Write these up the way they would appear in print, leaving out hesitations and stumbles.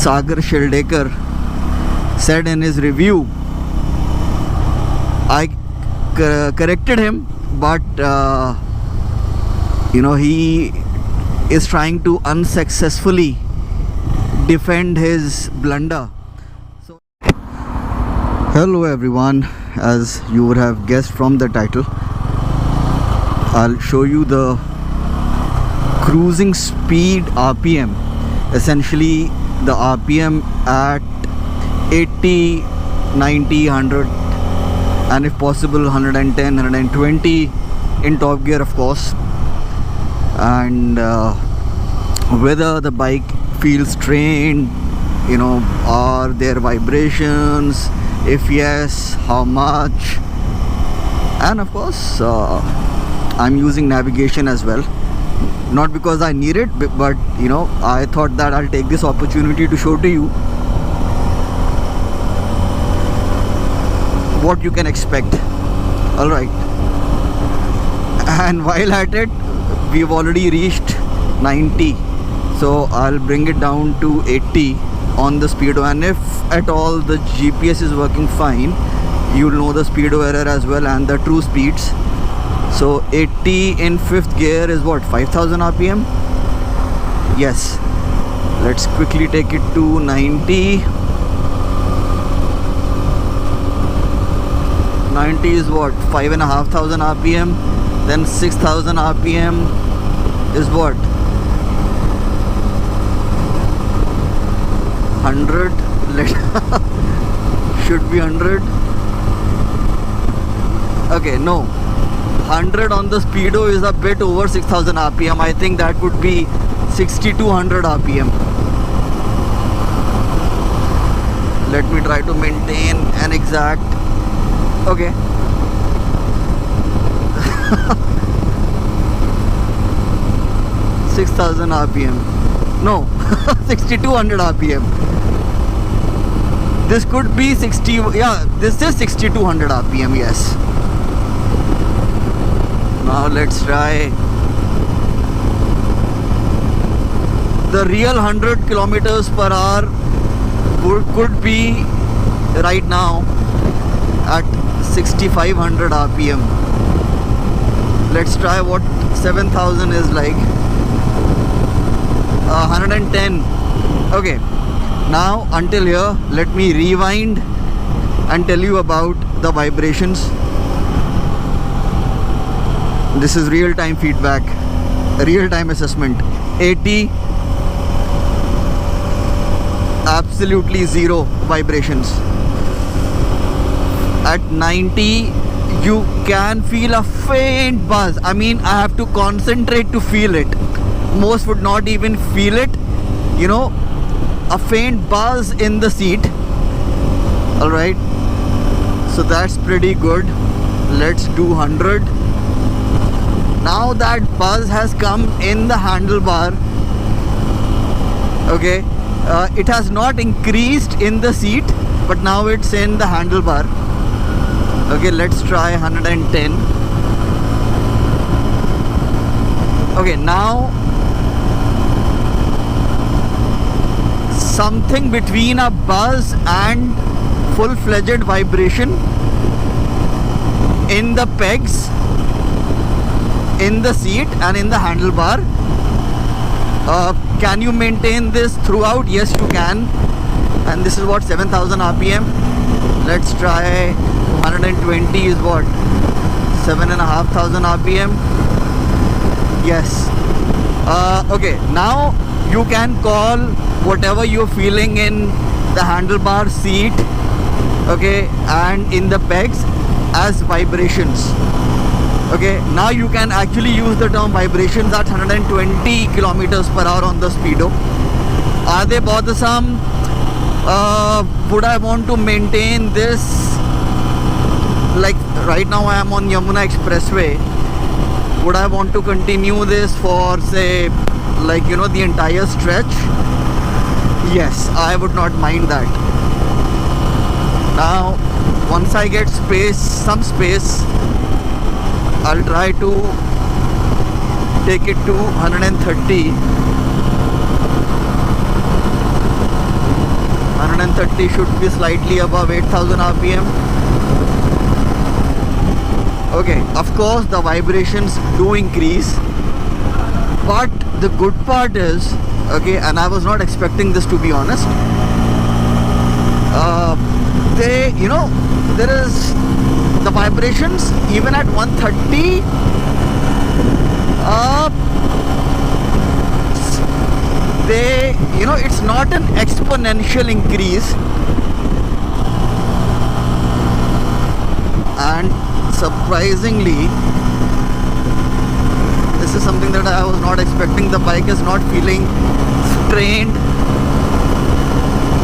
Sagar Sheldekar said in his review. I corrected him, but he is trying to unsuccessfully defend his blunder. So, hello everyone, as you would have guessed from the title, I'll show you the cruising speed RPM, essentially the RPM at 80, 90, 100 and if possible 110, 120 in top gear, of course, and whether the bike feels strained, are there vibrations, if yes, how much, and of course I'm using navigation as well, not because I need it, but I thought that I'll take this opportunity to show to you what you can expect. Alright, and while at it, we've already reached 90, so I'll bring it down to 80 on the speedo, and if at all the GPS is working fine, you'll know the speedo error as well and the true speeds. So 80 in 5th gear is what, 5000 RPM? Yes. Let's quickly take it to 90. 90 is what, 5500 RPM. Then 6000 RPM is what, 100. Should be 100. Okay, no, 100 on the speedo is a bit over 6000 RPM. I think that would be 6200 RPM. Let me try to maintain an exact. Okay. 6000 RPM. No, 6200 RPM. This could be 60. Yeah, this is 6200 RPM. Yes. Now let's try the real 100 kilometers per hour. Could be right now at 6500 RPM. Let's try what 7000 is like. 110. Okay, now until here, let me rewind and tell you about the vibrations. This is real-time feedback, real-time assessment. 80, absolutely zero vibrations. At 90, you can feel a faint buzz. I mean, I have to concentrate to feel it. Most would not even feel it. A faint buzz in the seat. Alright, so that's pretty good. Let's do 100. Now that buzz has come in the handlebar. Okay, it has not increased in the seat, but now it's in the handlebar. Okay, let's try 110. Okay, now something between a buzz and full-fledged vibration in the pegs, in the seat and in the handlebar. Can you maintain this throughout? Yes, you can. And this is what, 7000 RPM. Let's try 120 is what, 7500 RPM. Yes. Okay, now you can call whatever you're feeling in the handlebar, seat, okay, and in the pegs as vibrations. Okay, now you can actually use the term vibrations at 120 kilometers per hour on the speedo. Are they bothersome? Would I want to maintain this? Like right now I am on Yamuna Expressway. Would I want to continue this for, say, like, the entire stretch? Yes, I would not mind that. Now, once I get some space, I'll try to take it to 130. 130 should be slightly above 8000 rpm. Okay, of course the vibrations do increase, but the good part is, okay, and I was not expecting this, to be honest, there is the vibrations even at 130, it's not an exponential increase, and surprisingly, this is something that I was not expecting. The bike is not feeling strained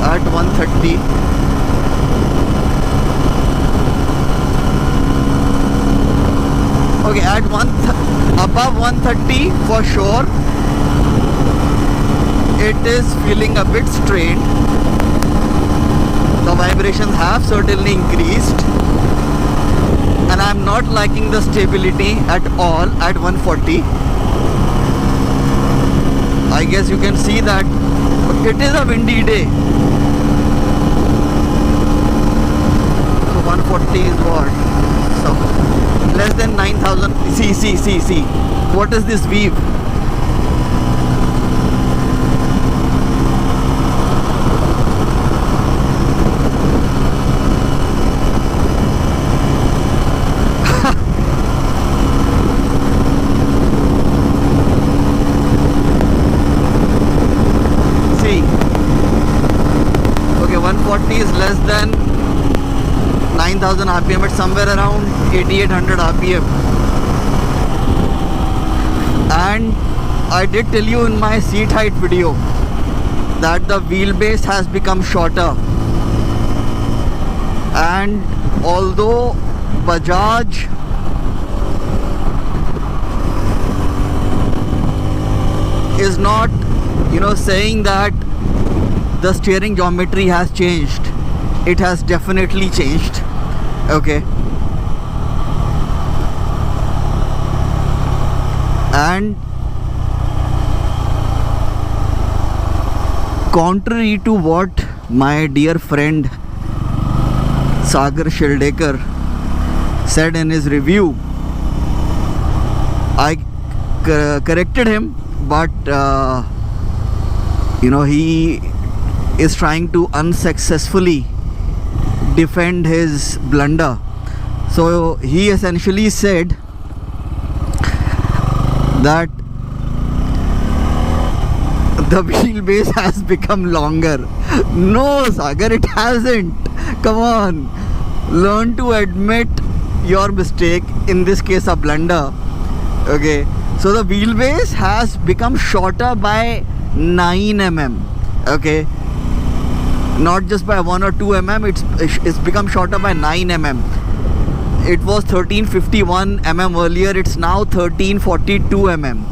at 130. Okay, at above 130 for sure, it is feeling a bit strained. The vibrations have certainly increased, and I'm not liking the stability at all at 140. I guess you can see that it is a windy day. So 140 is what? So less than 9,000. See. What is this weave? Okay, 140 is less than 9,000 rpm. It's somewhere around 8800 rpm. And I did tell you in my seat height video that the wheelbase has become shorter, and although Bajaj is not saying that the steering geometry has changed, it has definitely changed. Okay, and contrary to what my dear friend Sagar Sheldekar said in his review, I corrected him, but he is trying to unsuccessfully defend his blunder. So he essentially said that the wheelbase has become longer. No, Sagar, it hasn't. Come on, learn to admit your mistake, in this case a blunder. Okay, so the wheelbase has become shorter by 9 mm. Okay, not just by 1 or 2 mm, it's become shorter by 9 mm. It was 1351 mm earlier, it's now 1342 mm.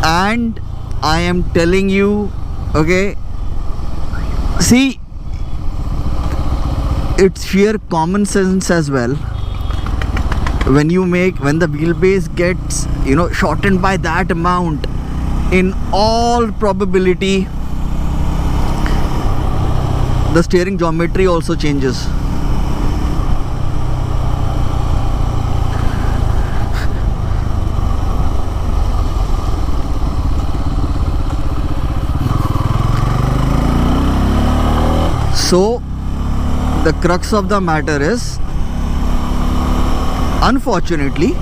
And I am telling you, okay, see, it's sheer common sense as well. When the wheelbase gets shortened by that amount, in all probability the steering geometry also changes. So the crux of the matter is, unfortunately,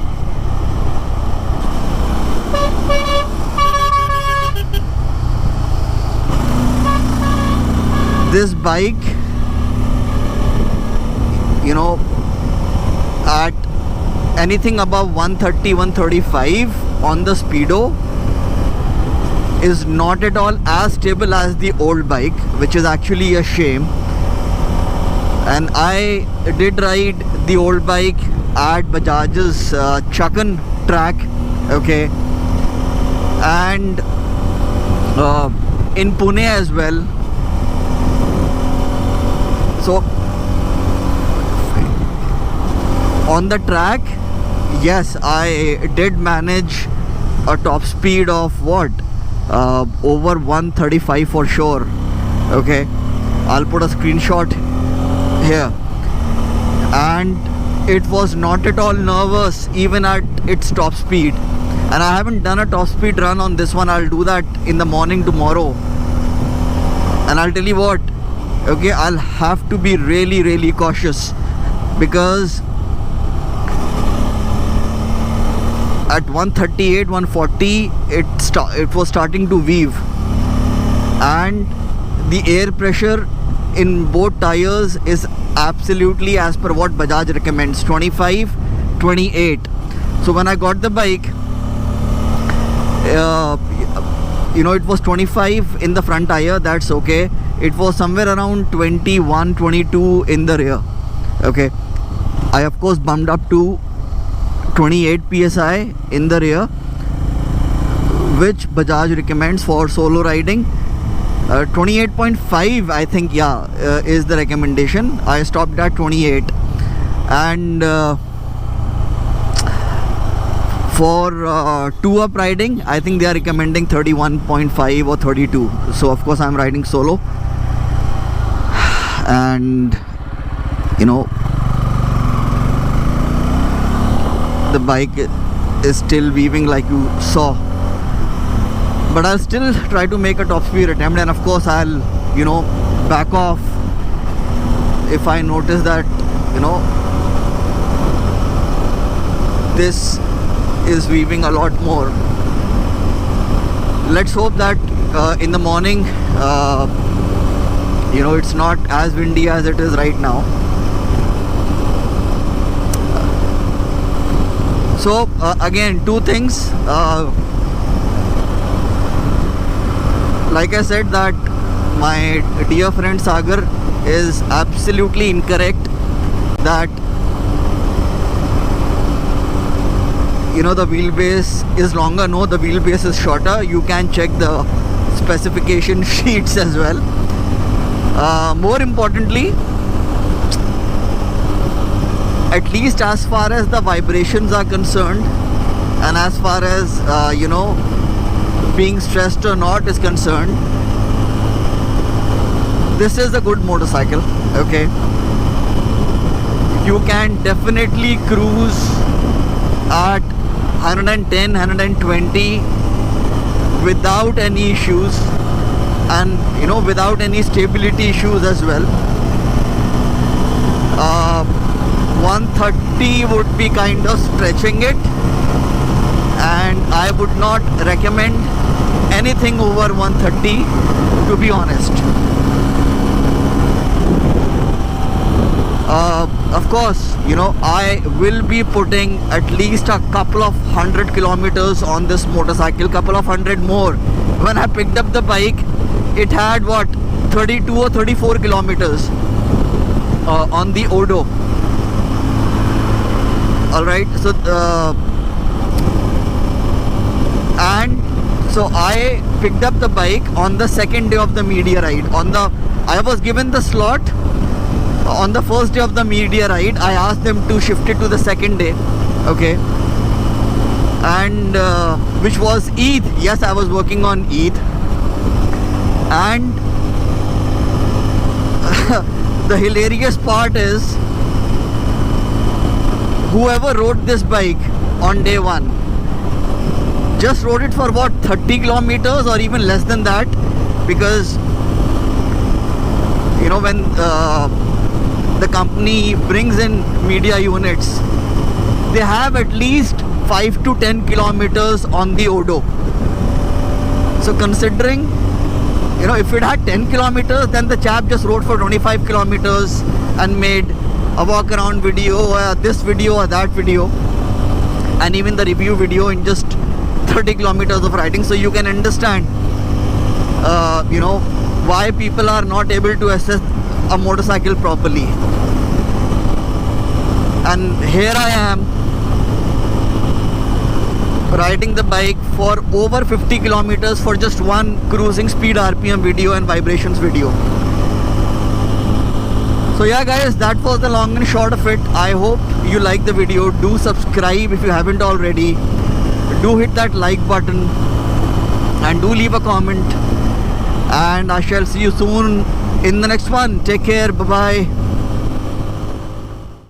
this bike, at anything above 130, 135 on the speedo is not at all as stable as the old bike, which is actually a shame. And I did ride the old bike at Bajaj's Chakan track, okay, and in Pune as well. So on the track, yes, I did manage a top speed of what, over 135 for sure. Okay, I'll put a screenshot here. And it was not at all nervous even at its top speed. And I haven't done a top speed run on this one. I'll do that in the morning tomorrow. And I'll tell you what, okay, I'll have to be really cautious, because at 138, 140 it was starting to weave, and the air pressure in both tires is absolutely as per what Bajaj recommends, 25, 28. So when I got the bike, it was 25 in the front tire, that's okay. It was somewhere around 21, 22 in the rear. Okay, I of course bumped up to 28 psi in the rear, which Bajaj recommends for solo riding. 28.5 I think, is the recommendation. I stopped at 28. And for 2-up riding, I think they are recommending 31.5 or 32. So of course I'm riding solo, and the bike is still weaving like you saw, but I'll still try to make a top speed attempt. And of course I'll back off if I notice that this is weaving a lot more. Let's hope that in the morning it's not as windy as it is right now. So again, two things. Like I said, that my dear friend Sagar is absolutely incorrect, that the wheelbase is longer. No, the wheelbase is shorter. You can check the specification sheets as well. More importantly, at least as far as the vibrations are concerned, and as far as being stressed or not is concerned, this is a good motorcycle. Okay, you can definitely cruise at 110, 120 without any issues, and without any stability issues as well. 130 would be kind of stretching it, and I would not recommend anything over 130, to be honest. Of course, I will be putting at least a couple of 100 kilometers on this motorcycle, couple of 100 more. When I picked up the bike, it had 32 or 34 kilometers on the odo. Alright, so so I picked up the bike on the second day of the media ride. I was given the slot on the first day of the media ride. I asked them to shift it to the second day. Okay, and which was Eid. Yes, I was working on Eid. And the hilarious part is, whoever rode this bike on day one just rode it for 30 kilometers or even less than that, because when the company brings in media units, they have at least 5 to 10 kilometers on the odo. So considering, if it had 10 kilometers, then the chap just rode for 25 kilometers and made a walk around video, this video or that video, and even the review video in just 30 kilometers of riding. So you can understand why people are not able to assess a motorcycle properly. And here I am riding the bike for over 50 kilometers for just one cruising speed, RPM video and vibrations video. So yeah guys, that was the long and short of it. I hope you like the video. Do subscribe if you haven't already. Do hit that like button and do leave a comment. and I shall see you soon in the next one. Take care. Bye bye.